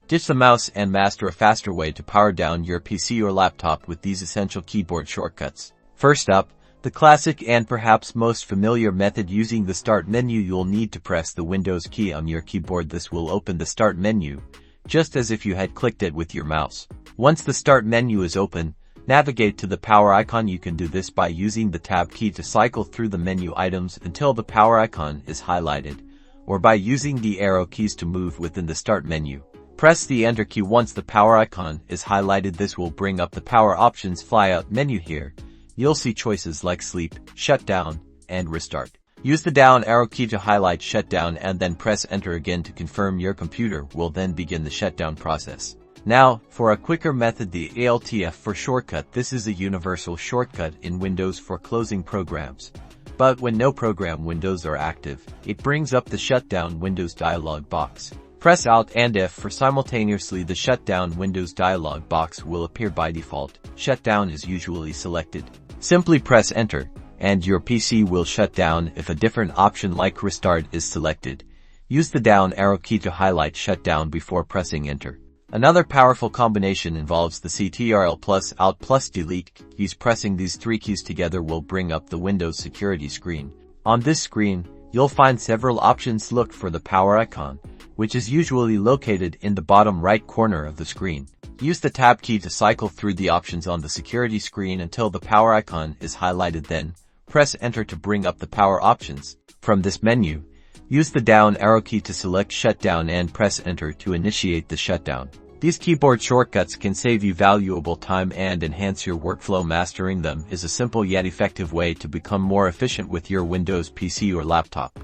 Ditch the mouse and master a faster way to power down your PC or laptop with these essential keyboard shortcuts. First up, the classic and perhaps most familiar method using the Start menu. You'll need to press the Windows key on your keyboard. This will open the Start menu, just as if you had clicked it with your mouse. Once the Start menu is open, navigate to the power icon. You can do this by using the Tab key to cycle through the menu items until the power icon is highlighted, or by using the arrow keys to move within the Start menu. Press the Enter key once the power icon is highlighted. This will bring up the Power Options flyout menu. Here, you'll see choices like Sleep, Shutdown, and Restart. Use the down arrow key to highlight Shutdown and then press Enter again to confirm. Your computer will then begin the shutdown process. Now, for a quicker method, the Alt+F4 shortcut. This is a universal shortcut in Windows for closing programs. But when no program windows are active, it brings up the Shutdown Windows dialog box. Press Alt and F for simultaneously. The Shutdown Windows dialog box will appear by default. Shutdown is usually selected. Simply press Enter, and your PC will shut down. If a different option like Restart is selected, use the down arrow key to highlight Shutdown before pressing Enter. Another powerful combination involves the Ctrl+Alt+Delete keys. Pressing these three keys together will bring up the Windows security screen. On this screen, you'll find several options. Look for the power icon, which is usually located in the bottom right corner of the screen. Use the Tab key to cycle through the options on the security screen until the power icon is highlighted. Then, press Enter to bring up the power options. From this menu, use the down arrow key to select Shutdown and press Enter to initiate the shutdown. These keyboard shortcuts can save you valuable time and enhance your workflow. Mastering them is a simple yet effective way to become more efficient with your Windows PC or laptop.